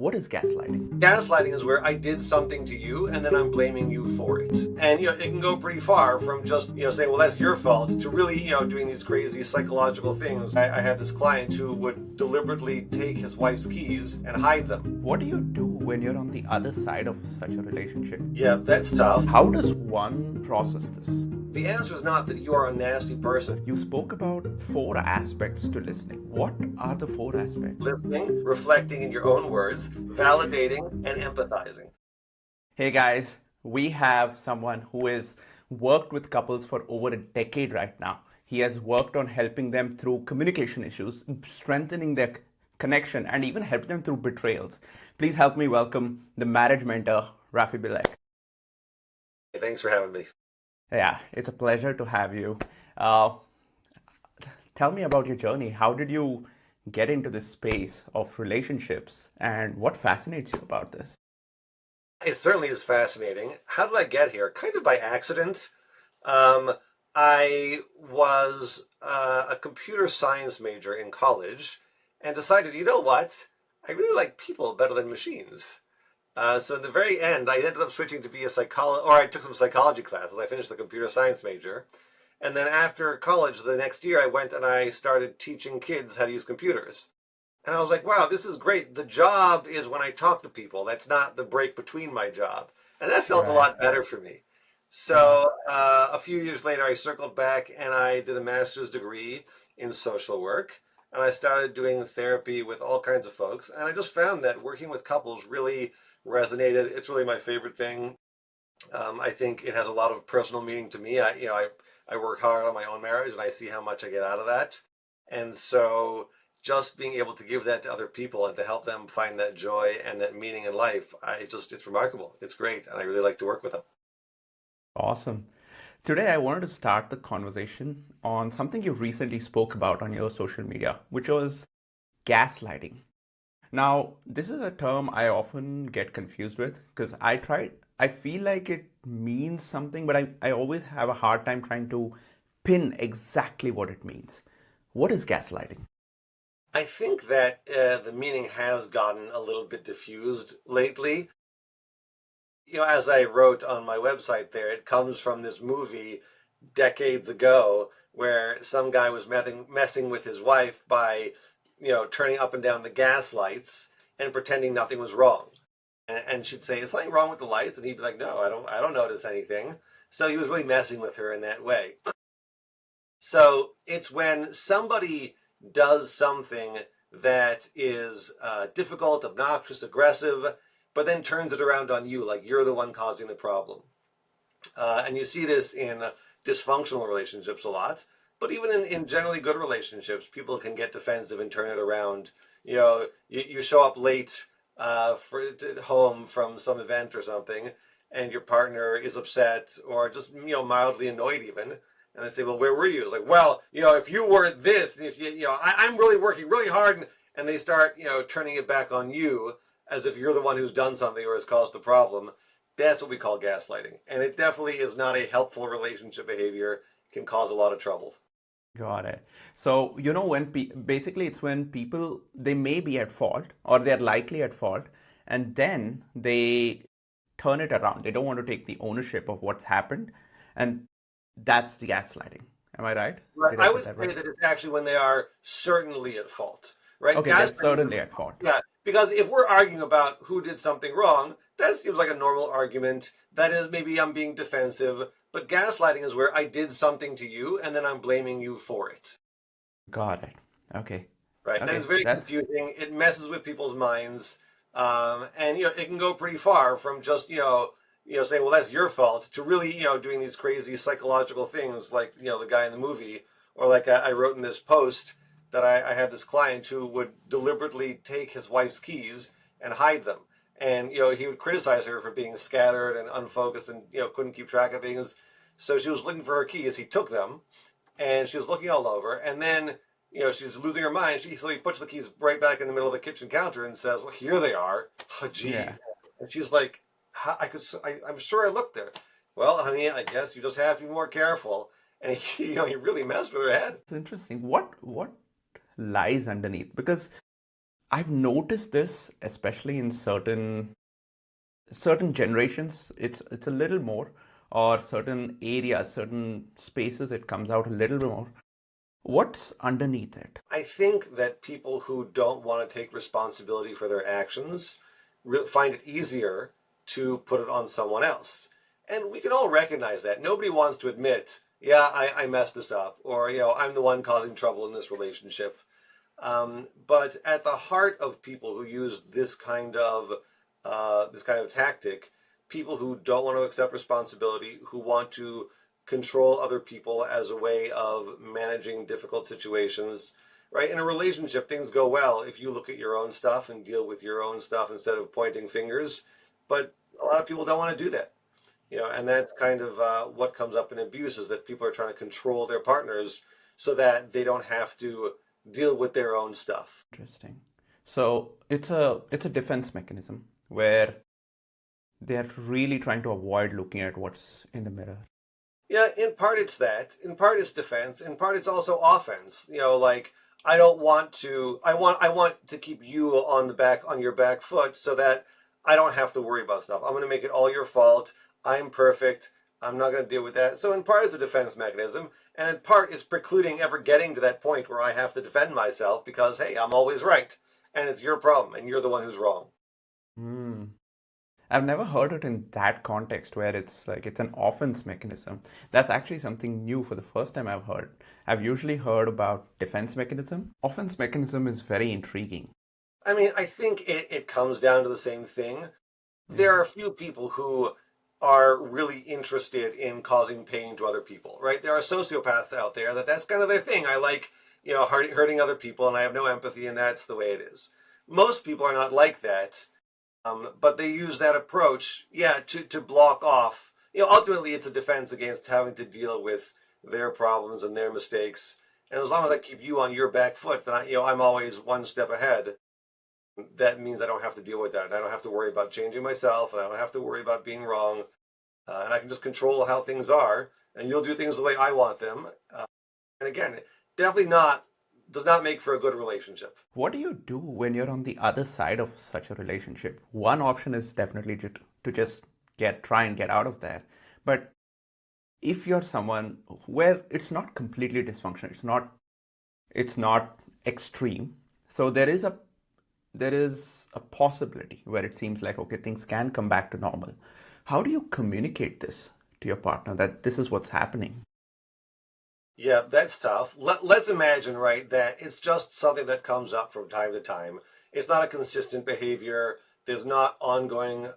What is gaslighting? Gaslighting is where I did something to you and then I'm blaming you for it. And it can go pretty far from just saying, well, that's your fault, to really doing these crazy psychological things. I had this client who would deliberately take his wife's keys and hide them. What do you do when you're on the other side of such a relationship? Yeah, that's tough. How does one process this? The answer is not that you are a nasty person. You spoke about 4 aspects to listening. What are the 4 aspects? Listening, reflecting in your own words, validating, and empathizing. Hey guys, we have someone who has worked with couples for over a decade right now. He has worked on helping them through communication issues, strengthening their connection, and even helped them through betrayals. Please help me welcome the marriage mentor, Raffi Bilek. Thanks for having me. Yeah, it's a pleasure to have you. Tell me about your journey. How did you get into this space of relationships, and what fascinates you about this? It certainly is fascinating. How did I get here? Kind of by accident. I was a computer science major in college and decided, you know what? I really like people better than machines. So in the very end, I ended up switching to be a psychologist, or I took some psychology classes. I finished the computer science major. And then after college, the next year, I went and I started teaching kids how to use computers. And I was like, wow, this is great. The job is when I talk to people. That's not the break between my job. And that felt a Right. lot better for me. So a few years later, I circled back and I did a master's degree in social work. And I started doing therapy with all kinds of folks. And I just found that working with couples really resonated. It's really my favorite thing. I think it has a lot of personal meaning to me. I work hard on my own marriage and I see how much I get out of that. And so just being able to give that to other people and to help them find that joy and that meaning in life, it's remarkable. It's great. And I really like to work with them. Awesome. Today, I wanted to start the conversation on something you recently spoke about on your social media, which was gaslighting. Now, this is a term I often get confused with because I feel like it means something, but I always have a hard time trying to pin exactly what it means. What is gaslighting? I think that the meaning has gotten a little bit diffused lately. As I wrote on my website there, it comes from this movie decades ago where some guy was messing with his wife by, turning up and down the gas lights and pretending nothing was wrong. And she'd say, "Is something wrong with the lights?" And he'd be like, "No, I don't notice anything." So he was really messing with her in that way. So it's when somebody does something that is difficult, obnoxious, aggressive, but then turns it around on you, like you're the one causing the problem. And you see this in dysfunctional relationships a lot, but even in generally good relationships, people can get defensive and turn it around. You show up late home from some event or something, and your partner is upset or just mildly annoyed even. And they say, "Well, where were you?" It's like, "Well, if you were this, and if I'm really working really hard," and they start, turning it back on you as if you're the one who's done something or has caused the problem. That's what we call gaslighting. And it definitely is not a helpful relationship behavior. It can cause a lot of trouble. Got it. So, when basically it's when people, they may be at fault or they're likely at fault, and then they turn it around. They don't want to take the ownership of what's happened, and that's the gaslighting. Am I right? But Did I I get would that say right? that it's actually when they are certainly at fault, right? Okay, they're Gaslighting, certainly at fault. yeah, because if we're arguing about who did something wrong, that seems like a normal argument. That is, maybe I'm being defensive, but gaslighting is where I did something to you and then I'm blaming you for it, Got it. Okay. right? That is Okay. very That's confusing. It messes with people's minds, and it can go pretty far from just saying, well, that's your fault, to really doing these crazy psychological things like the guy in the movie, or like I wrote in this post that I had this client who would deliberately take his wife's keys and hide them. And he would criticize her for being scattered and unfocused and couldn't keep track of things. So she was looking for her keys. He took them, and she was looking all over. And then she's losing her mind. So he puts the keys right back in the middle of the kitchen counter and says, "Well, here they are." Oh, gee. yeah. And she's like, I'm sure I looked there." "Well, honey, I guess you just have to be more careful." And he really messed with her head. It's interesting. What lies underneath? Because I've noticed this, especially in certain generations. It's a little more, or certain areas, certain spaces. It comes out a little bit more. What's underneath it? I think that people who don't want to take responsibility for their actions find it easier to put it on someone else. And we can all recognize that. Nobody wants to admit, yeah, I messed this up, or, I'm the one causing trouble in this relationship. But at the heart of people who use this kind of tactic, people who don't want to accept responsibility, who want to control other people as a way of managing difficult situations, right? In a relationship, things go well if you look at your own stuff and deal with your own stuff instead of pointing fingers. But a lot of people don't want to do that, and that's kind of what comes up in abuse, is that people are trying to control their partners so that they don't have to deal with their own stuff. Interesting. So it's a defense mechanism where they're really trying to avoid looking at what's in the mirror. Yeah, in part it's that. In part it's defense. In part it's also offense. Like, I want to keep you on your back foot so that I don't have to worry about stuff. I'm going to make it all your fault. I'm perfect. I'm not going to deal with that. So in part it's a defense mechanism, and in part it's precluding ever getting to that point where I have to defend myself because, hey, I'm always right, and it's your problem, and you're the one who's wrong. Hmm. I've never heard it in that context where it's like it's an offense mechanism. That's actually something new for the first time I've heard. I've usually heard about defense mechanism. Offense mechanism is very intriguing. I mean, I think it comes down to the same thing. There Hmm. are a few people who are really interested in causing pain to other people, right? There are sociopaths out there that's kind of their thing. I like, hurting other people, and I have no empathy, and that's the way it is. Most people are not like that, but they use that approach, yeah, to block off. Ultimately, it's a defense against having to deal with their problems and their mistakes. And as long as I keep you on your back foot, then I'm always one step ahead. That means I don't have to deal with that. I don't have to worry about changing myself, and I don't have to worry about being wrong. And I can just control how things are, and you'll do things the way I want them. And again, definitely not does not make for a good relationship. What do you do when you're on the other side of such a relationship? One option is definitely to just try and get out of there. But if you're someone where it's not completely dysfunctional, it's not extreme. So there is a possibility where it seems like, okay, things can come back to normal. How do you communicate this to your partner that this is what's happening? Yeah, that's tough. Let's imagine, right, that it's just something that comes up from time to time. It's not a consistent behavior. There's not ongoing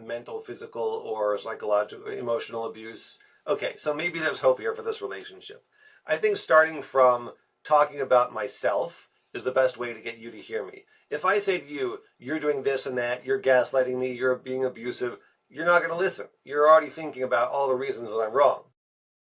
mental, physical, or psychological, emotional abuse. Okay, so maybe there's hope here for this relationship. I think starting from talking about myself is the best way to get you to hear me. If I say to you, you're doing this and that, you're gaslighting me, you're being abusive, you're not going to listen. You're already thinking about all the reasons that I'm wrong.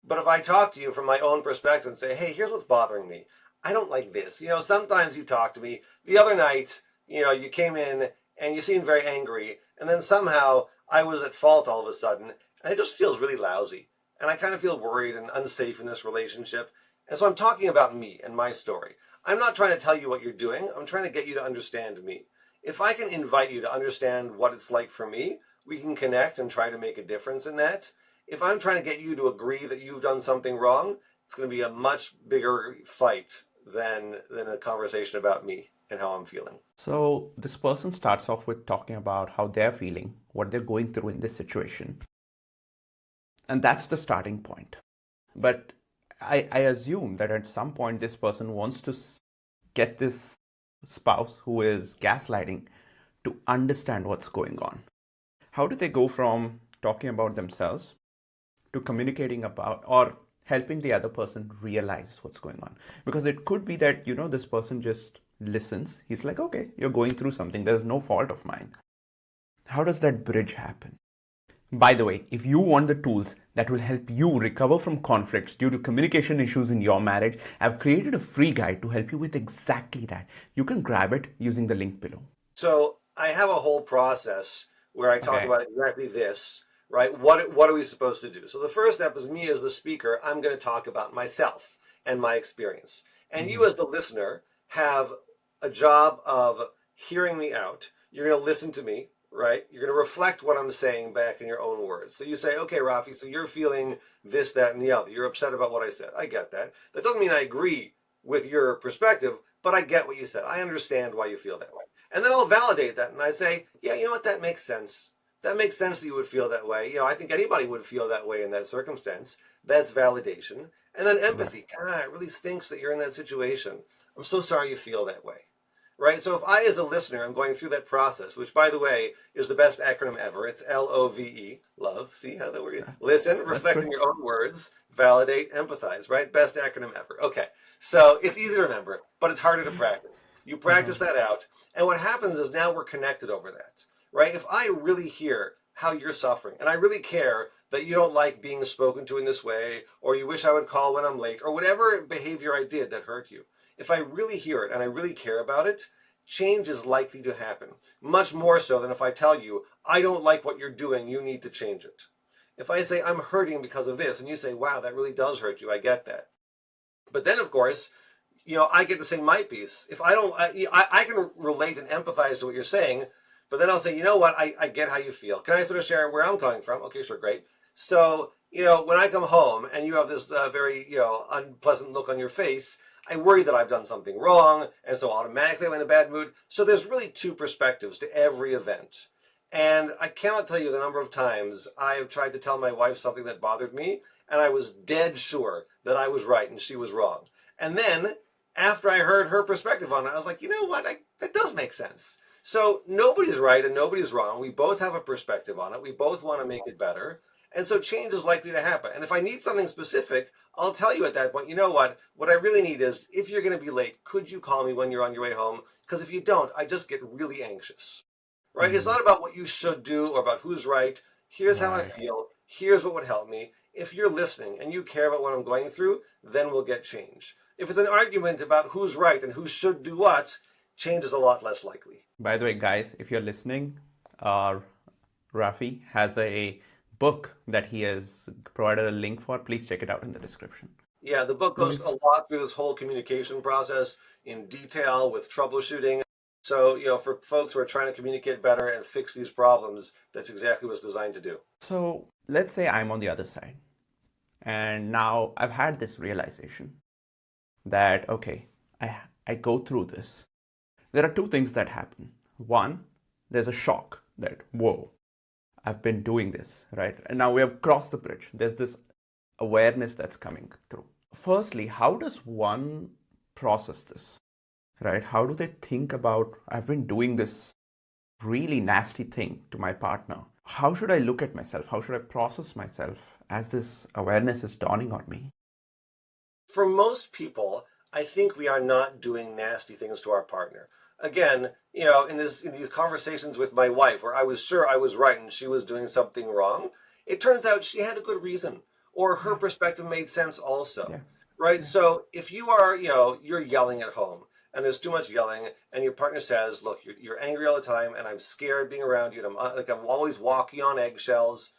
But if I talk to you from my own perspective and say, hey, here's what's bothering me. I don't like this. Sometimes you talk to me. The other night, you came in and you seemed very angry. And then somehow I was at fault all of a sudden. And it just feels really lousy. And I kind of feel worried and unsafe in this relationship. And so I'm talking about me and my story. I'm not trying to tell you what you're doing. I'm trying to get you to understand me. If I can invite you to understand what it's like for me, we can connect and try to make a difference in that. If I'm trying to get you to agree that you've done something wrong, it's going to be a much bigger fight than a conversation about me and how I'm feeling. So this person starts off with talking about how they're feeling, what they're going through in this situation. And that's the starting point. But I assume that at some point this person wants to get this spouse who is gaslighting to understand what's going on. How do they go from talking about themselves to communicating about or helping the other person realize what's going on? Because it could be that, this person just listens. He's like, okay, you're going through something. There's no fault of mine. How does that bridge happen? By the way, if you want the tools that will help you recover from conflicts due to communication issues in your marriage, I've created a free guide to help you with exactly that. You can grab it using the link below. So I have a whole process where I talk Okay. about exactly this, right? What are we supposed to do? So the first step is me as the speaker. I'm going to talk about myself and my experience. And you Hmm. as the listener have a job of hearing me out. You're going to listen to me, right? You're going to reflect what I'm saying back in your own words. So you say, okay, Raffi, so you're feeling this, that, and the other. You're upset about what I said. I get that. That doesn't mean I agree with your perspective, but I get what you said. I understand why you feel that way. And then I'll validate that. And I say, yeah, you know what? That makes sense. That makes sense that you would feel that way. I think anybody would feel that way in that circumstance. That's validation. And then Right. empathy. God, it really stinks that you're in that situation. I'm so sorry you feel that way. Right? So if I, as the listener, am going through that process, which, by the way, is the best acronym ever. It's LOVE, love. See how that works? Listen, That's reflect in good. your own words, validate, empathize, right? Best acronym ever. Okay. So it's easy to remember, but it's harder to practice. You Uh-huh. practice that out, and what happens is now we're connected over that, right? If I really hear how you're suffering, and I really care that you don't like being spoken to in this way, or you wish I would call when I'm late, or whatever behavior I did that hurt you, if I really hear it and I really care about it, change is likely to happen. Much more so than if I tell you, I don't like what you're doing, you need to change it. If I say, I'm hurting because of this, and you say, wow, that really does hurt you, I get that. But then, of course, I get to say my piece. If I don't, I can relate and empathize to what you're saying, but then I'll say, you know what, I get how you feel. Can I sort of share where I'm coming from? Okay, sure, great. So, when I come home and you have this very, unpleasant look on your face, I worry that I've done something wrong, and so automatically I'm in a bad mood. So there's really two perspectives to every event. And I cannot tell you the number of times I have tried to tell my wife something that bothered me, and I was dead sure that I was right and she was wrong. And then after I heard her perspective on it, I was like, you know what? That does make sense. So nobody's right and nobody's wrong. We both have a perspective on it. We both want to make it better. And so change is likely to happen. And if I need something specific, I'll tell you at that point, you know what? What I really need is, if you're going to be late, could you call me when you're on your way home? Because if you don't, I just get really anxious. Right? It's Mm, not about what you should do or about who's right. Here's how I right. feel. Here's what would help me. If you're listening and you care about what I'm going through, then we'll get change. If it's an argument about who's right and who should do what, change is a lot less likely. By the way, guys, if you're listening, uh, Rafi has a book that he has provided a link for. Please check it out in the description. Yeah, the book goes a Louis, lot through this whole communication process in detail with troubleshooting. So, for folks who are trying to communicate better and fix these problems, that's exactly what it's designed to do. so let's say I'm on the other side, and now I've had this realization that, okay, I go through this. There are two things that happen. One, there's a shock that, whoa, I've been doing this, right? And now we have crossed the bridge. There's this awareness that's coming through. Firstly, how does one process this, right? How do they think about, I've been doing this really nasty thing to my partner? How should I look at myself? How should I process myself as this awareness is dawning on me? For most people, I think we are not doing nasty things to our partner. Again, in these conversations with my wife where I was sure I was right and she was doing something wrong, it turns out she had a good reason, or her Yeah, perspective made sense also. yeah, Right? yeah, So if you are, you're yelling at home and there's too much yelling and your partner says, "Look, you're angry all the time and I'm scared being around you and I'm always walking on eggshells."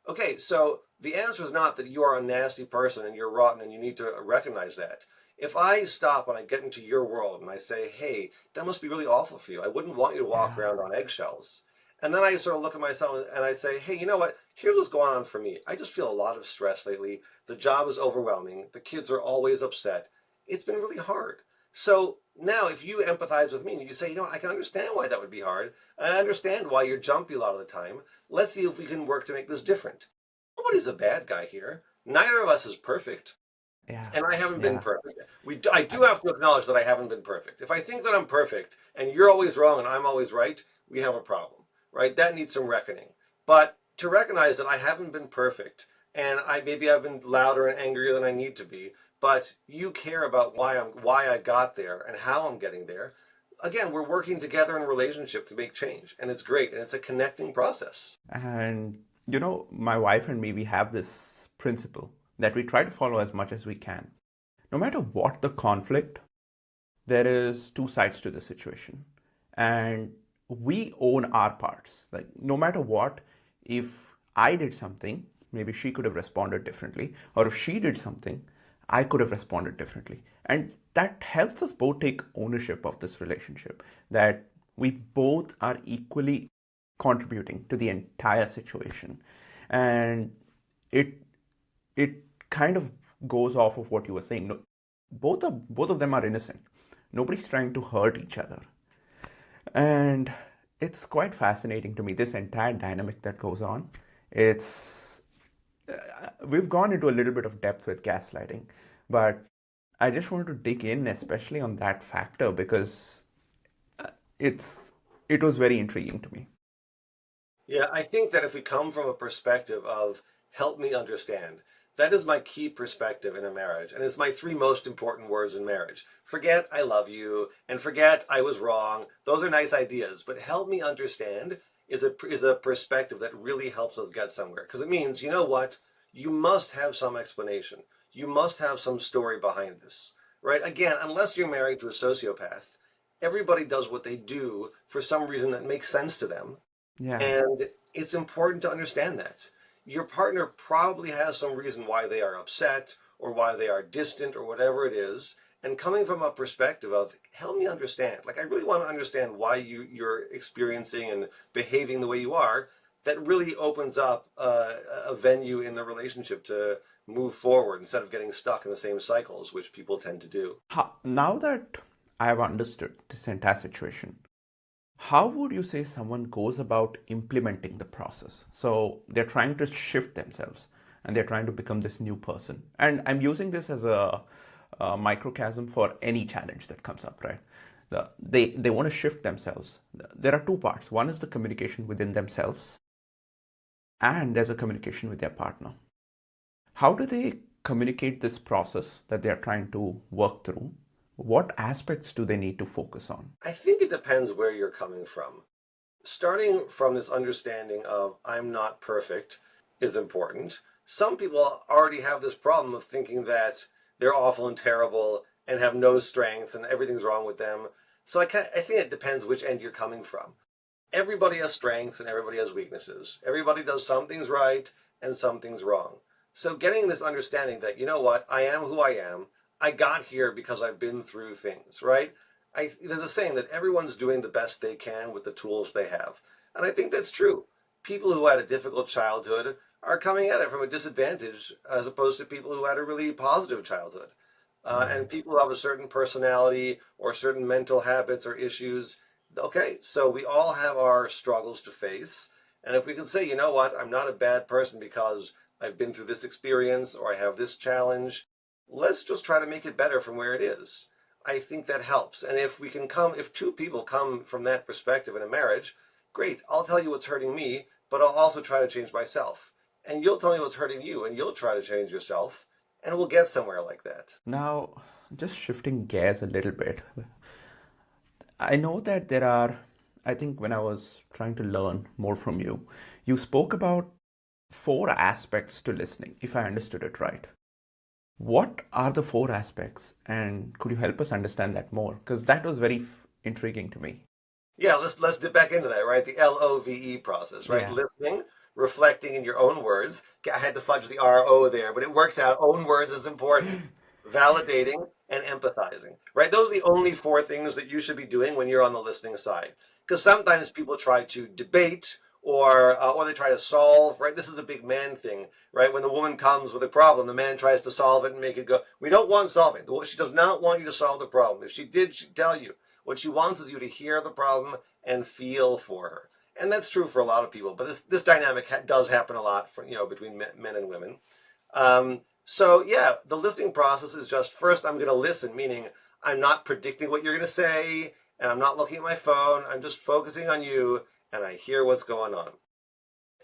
Okay, so the answer is not that you are a nasty person and you're rotten and you need to recognize that. If I stop when I get into your world and I say, hey, that must be really awful for you. I wouldn't want you to walk yeah, around on eggshells. And then I sort of look at myself and I say, hey, you know what? Here's what's going on for me. I just feel a lot of stress lately. The job is overwhelming. The kids are always upset. It's been really hard. So now if you empathize with me and you say, I can understand why that would be hard. I understand why you're jumpy a lot of the time. Let's see if we can work to make this different. Nobody's a bad guy here. Neither of us is perfect. yeah, And I haven't been yeah. perfect. I do have to acknowledge that I haven't been perfect. If I think that I'm perfect and you're always wrong and I'm always right, we have a problem, right? That needs some reckoning. But to recognize that I haven't been perfect and maybe I've been louder and angrier than I need to be, but you care about why I got there and how I'm getting there. Again, we're working together in a relationship to make change, and it's great, and it's a connecting process. And my wife and me, we have this principle that we try to follow as much as we can. No matter what the conflict, there is two sides to the situation. And we own our parts. Like, no matter what, if I did something, maybe she could have responded differently. Or if she did something, I could have responded differently. And that helps us both take ownership of this relationship. That We both are equally contributing to the entire situation. And it it kind of goes off of what you were saying. No, both of them are innocent. Nobody's trying to hurt each other. And it's quite fascinating to me, this entire dynamic that goes on. It's we've gone into a little bit of depth with gaslighting, but I just wanted to dig in, especially on that factor, because it's it was very intriguing to me. Yeah, I think that if we come from a perspective of help me understand, that is my key perspective in a marriage. And it's my three most important words in marriage. Forget I love you and forget I was wrong. Those are nice ideas, but help me understand is a perspective that really helps us get somewhere. Because it means, you know what? You must have some explanation. You must have some story behind this, right? Again, unless you're married to a sociopath, everybody does what they do for some reason that makes sense to them, Yeah. and it's important to understand that. Your partner probably has some reason why they are upset or why they are distant or whatever it is. And coming from a perspective of, help me understand. Like, I really want to understand why you're experiencing and behaving the way you are. That really opens up a venue in the relationship to move forward instead of getting stuck in the same cycles, which people tend to do. Now that I have understood this entire situation, how would you say someone goes about implementing the process? So they're trying to shift themselves and they're trying to become this new person. And I'm using this as a microcosm for any challenge that comes up, right? They want to shift themselves. There are two parts. One is the communication within themselves, and there's a communication with their partner. How do they communicate this process that they're trying to work through? What aspects do they need to focus on? I think it depends where you're coming from. Starting from this understanding of I'm not perfect is important. Some people already have this problem of thinking that they're awful and terrible and have no strengths and everything's wrong with them. So I think it depends which end you're coming from. Everybody has strengths and everybody has weaknesses. Everybody does some things right and some things wrong. So getting this understanding that, you know what, I am who I am. I got here because I've been through things, right? There's a saying that everyone's doing the best they can with the tools they have. And I think that's true. People who had a difficult childhood are coming at it from a disadvantage as opposed to people who had a really positive childhood. And Right. people who have a certain personality or certain mental habits or issues. Okay, so we all have our struggles to face. And if we can say, you know what, I'm not a bad person because I've been through this experience or I have this challenge, let's just try to make it better from where it is. I think that helps. And if two people come from that perspective in a marriage, great, I'll tell you what's hurting me, but I'll also try to change myself. And you'll tell me what's hurting you, and you'll try to change yourself, and we'll get somewhere like that. Now, just shifting gears a little bit, I know that there are, I think when I was trying to learn more from you, you spoke about four aspects to listening, if I understood it right. What are the four aspects, and could you help us understand that more? Because that was very intriguing to me. Yeah, let's dip back into that, right? The LOVE process, right? Yeah. Listening, reflecting in your own words. I had to fudge the RO there, but it works out. Own words is important. Validating and empathizing, right? Those are the only four things that you should be doing when you're on the listening side. Because sometimes people try to debate or they try to solve, right? This is a big man thing, right? When the woman comes with a problem, the man tries to solve it and make it go. We don't want solving. She does not want you to solve the problem. If she did, she'd tell you. What she wants is you to hear the problem and feel for her. And that's true for a lot of people, but this dynamic does happen a lot for, between men and women. So yeah, the listening process is just first I'm going to listen, meaning I'm not predicting what you're going to say, and I'm not looking at my phone. I'm just focusing on you, and I hear what's going on.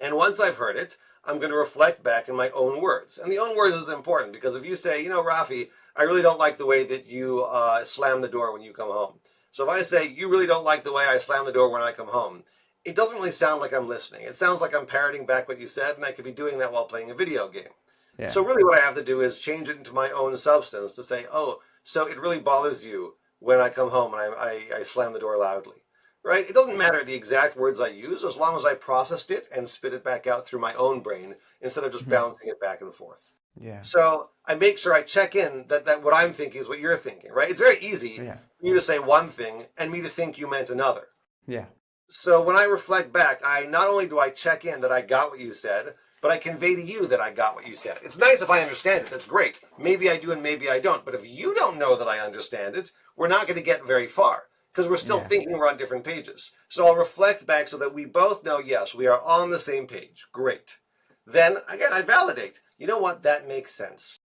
And once I've heard it, I'm going to reflect back in my own words. And the own words is important because if you say, Rafi, I really don't like the way that you slam the door when you come home. So if I say, you really don't like the way I slam the door when I come home, it doesn't really sound like I'm listening. It sounds like I'm parroting back what you said, and I could be doing that while playing a video game. Yeah. So really what I have to do is change it into my own substance to say, oh, so it really bothers you when I come home and I slam the door loudly, right? It doesn't matter the exact words I use as long as I processed it and spit it back out through my own brain instead of just Mhm. bouncing it back and forth. Yeah. So I make sure I check in that what I'm thinking is what you're thinking, right? It's very easy Yeah. for you to say one thing and me to think you meant another. Yeah. So when I reflect back, I not only do I check in that I got what you said, but I convey to you that I got what you said. It's nice if I understand it. That's great. Maybe I do and maybe I don't. But if you don't know that I understand it, we're not going to get very far because we're still Yeah. thinking we're on different pages. So I'll reflect back so that we both know, yes, we are on the same page. Great. Then again, I validate. You know what? That makes sense.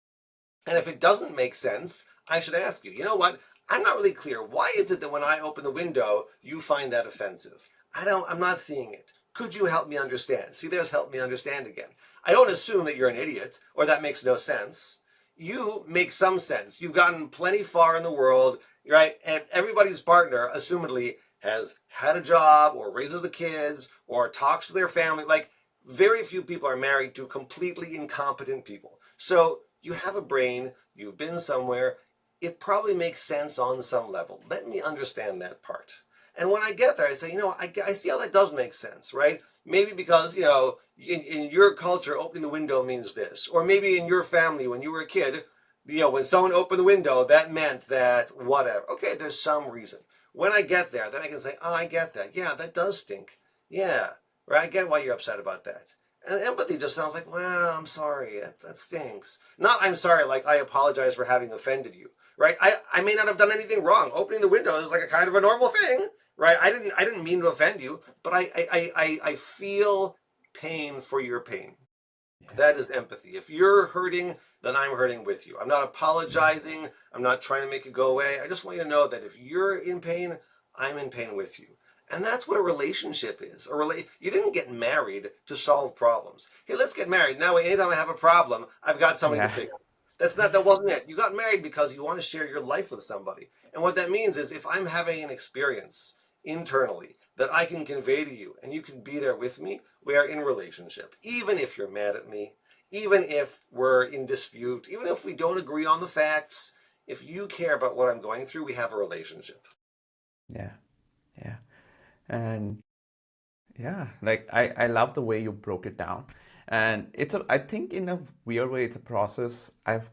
And if it doesn't make sense, I should ask you, you know what? I'm not really clear. Why is it that when I open the window, you find that offensive? I'm not seeing it. Could you help me understand? See, there's help me understand again. I don't assume that you're an idiot or that makes no sense. You make some sense. You've gotten plenty far in the world, right? And everybody's partner, assumedly, has had a job or raises the kids or talks to their family. Like, very few people are married to completely incompetent people. So you have a brain, you've been somewhere, it probably makes sense on some level. Let me understand that part. And when I get there, I say, I see how that does make sense, right? Maybe because, in your culture, opening the window means this. Or maybe in your family, when you were a kid, when someone opened the window, that meant that whatever. Okay, there's some reason. When I get there, then I can say, oh, I get that. Yeah, that does stink. Yeah, right. I get why you're upset about that. And empathy just sounds like, well, I'm sorry, that stinks. Not, I'm sorry, like, I apologize for having offended you, right? I may not have done anything wrong. Opening the window is like a kind of a normal thing, right? I didn't mean to offend you, but I feel pain for your pain. Yeah. That is empathy. If you're hurting, then I'm hurting with you. I'm not Yeah. apologizing. I'm not trying to make it go away. I just want you to know that if you're in pain, I'm in pain with you. And that's what a relationship is. You didn't get married to solve problems. Hey, let's get married. Now, anytime I have a problem, I've got somebody to Yeah. fix. That wasn't it. You got married because you want to share your life with somebody. And what that means is if I'm having an experience internally that I can convey to you and you can be there with me, we are in relationship. Even if you're mad at me, even if we're in dispute, even if we don't agree on the facts, if you care about what I'm going through, we have a relationship. Yeah. Yeah. And yeah, like I love the way you broke it down. And I think in a weird way, it's a process I've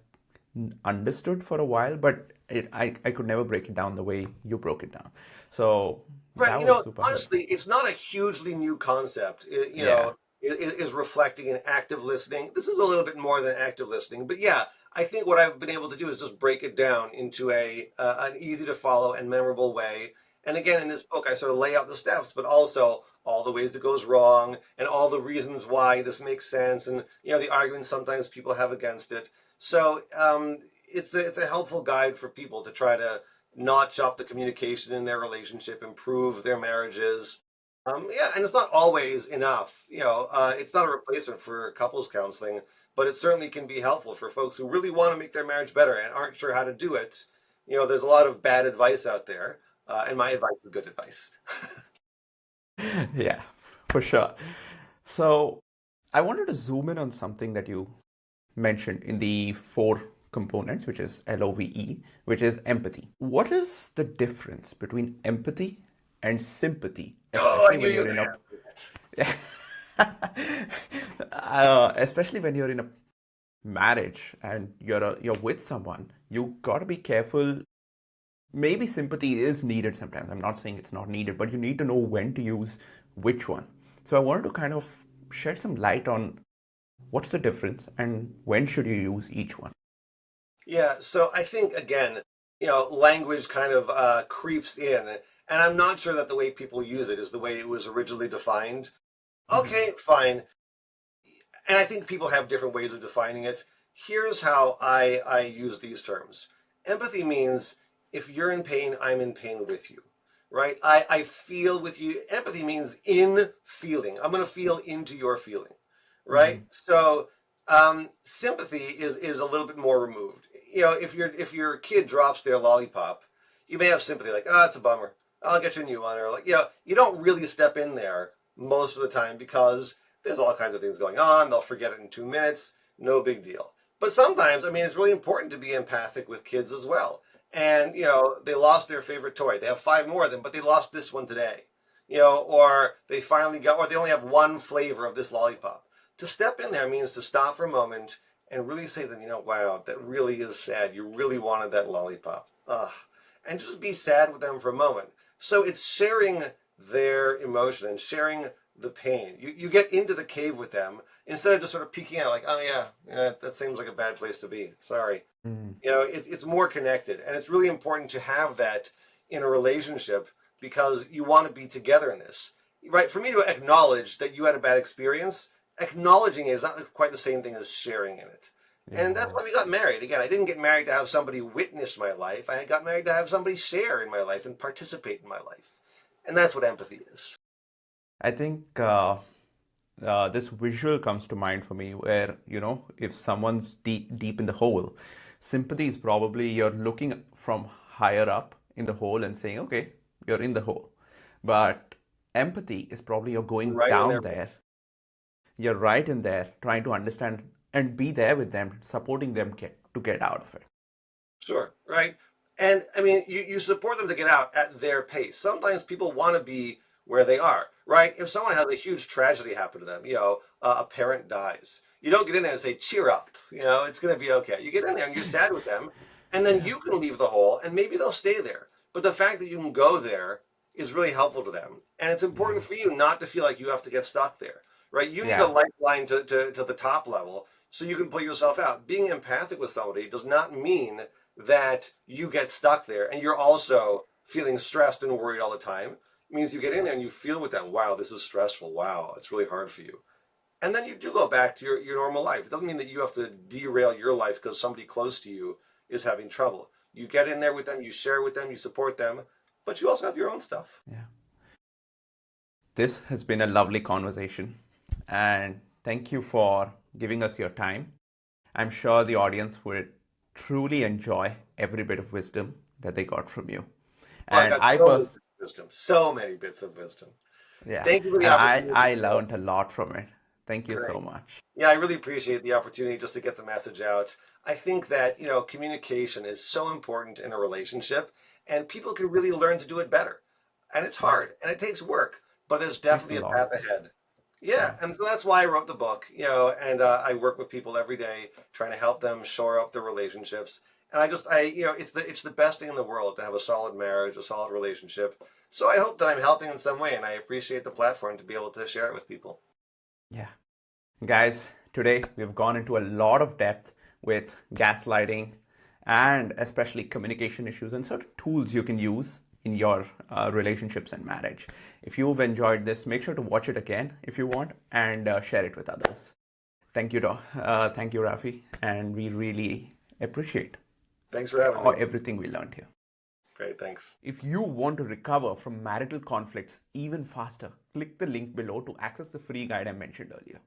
understood for a while, but I could never break it down the way you broke it down. So Right. that was super helpful. Honestly, it's not a hugely new concept. Yeah. Is reflecting and active listening. This is a little bit more than active listening, but yeah, I think what I've been able to do is just break it down into an easy to follow and memorable way. And again, in this book, I sort of lay out the steps, but also all the ways it goes wrong and all the reasons why this makes sense, and the arguments sometimes people have against it. So it's a helpful guide for people to try to notch up the communication in their relationship, improve their marriages. Yeah, and it's not always enough. It's not a replacement for couples counseling, but it certainly can be helpful for folks who really want to make their marriage better and aren't sure how to do it. There's a lot of bad advice out there, and my advice is good advice. Yeah, for sure. So I wanted to zoom in on something that you mentioned in the four components, which is LOVE, which is empathy. What is the difference between empathy and sympathy, Oh, I especially knew when you you're would in a ask especially when you're in a marriage and you're with someone, you got to be careful. Maybe sympathy is needed sometimes. I'm not saying it's not needed, but you need to know when to use which one. So I wanted to kind of shed some light on what's the difference and when should you use each one. Yeah, so I think again, language kind of creeps in, and I'm not sure that the way people use it is the way it was originally defined. Mhm. Okay, fine. And I think people have different ways of defining it. Here's how I use these terms. Empathy means if you're in pain, I'm in pain with you, right? I feel with you. Empathy means in feeling. I'm going to feel into your feeling, right? Mhm. So sympathy is a little bit more removed. If your kid drops their lollipop, you may have sympathy, like, oh, it's a bummer. I'll get you a new one, or like, you don't really step in there most of the time because there's all kinds of things going on. They'll forget it in 2 minutes. No big deal. But sometimes, I mean, it's really important to be empathic with kids as well. And, they lost their favorite toy. They have five more of them, but they lost this one today. Or or they only have one flavor of this lollipop. To step in there means to stop for a moment and really say to them, wow, that really is sad. You really wanted that lollipop. Ugh. And just be sad with them for a moment. So it's sharing their emotion and sharing the pain. You get into the cave with them instead of just sort of peeking out like, oh yeah, that seems like a bad place to be. Sorry. Mm. It's more connected, and it's really important to have that in a relationship because you want to be together in this, right? For me to acknowledge that you had a bad experience, acknowledging it is not quite the same thing as sharing in it. And that's Yeah. why we got married. Again, I didn't get married to have somebody witness my life. I got married to have somebody share in my life and participate in my life. And that's what empathy is. I think this visual comes to mind for me where, if someone's deep in the hole, sympathy is probably you're looking from higher up in the hole and saying, okay, you're in the hole. But empathy is probably you're going Right in there. down there. You're right in there, trying to understand and be there with them, supporting them to get out of it. Sure, right. And I mean, you support them to get out at their pace. Sometimes people want to be where they are, right? If someone has a huge tragedy happen to them, a parent dies, you don't get in there and say, cheer up, it's going to be okay. You get in there and you're sad with them, and then Yeah. you can leave the hole and maybe they'll stay there. But the fact that you can go there is really helpful to them. And it's important Yeah. for you not to feel like you have to get stuck there, right? You need a Yeah. lifeline to the top level so you can pull yourself out. Being empathic with somebody does not mean that you get stuck there and you're also feeling stressed and worried all the time. It means you get in there and you feel with them, wow, this is stressful. Wow, it's really hard for you. And then you do go back to your normal life. It doesn't mean that you have to derail your life because somebody close to you is having trouble. You get in there with them, you share with them, you support them, but you also have your own stuff. Yeah. This has been a lovely conversation, and thank you for giving us your time. I'm sure the audience would truly enjoy every bit of wisdom that they got from you. Oh, I And got I so many pers- bits of wisdom, so many bits of wisdom. yeah, Thank you for the and I opportunity. I learned a lot from it. Thank you so Great. much. Yeah, I really appreciate the opportunity just to get the message out. I think that, communication is so important in a relationship, and people can really learn to do it better. And it's Yeah, hard and it takes work, but there's takes a definitely a lot of path work. ahead. Yeah, Yeah, and so that's why I wrote the book, and I work with people every day trying to help them shore up their relationships. And it's the best thing in the world to have a solid marriage, a solid relationship. So I hope that I'm helping in some way, and I appreciate the platform to be able to share it with people. yeah. Guys, today we've gone into a lot of depth with gaslighting and especially communication issues and certain tools you can use in your relationships and marriage. If you've enjoyed this, make sure to watch it again if you want and share it with others. Thank you, Raffi, and we really appreciate Thanks for having me. everything we learned here. Great, thanks. If you want to recover from marital conflicts even faster, click the link below to access the free guide I mentioned earlier.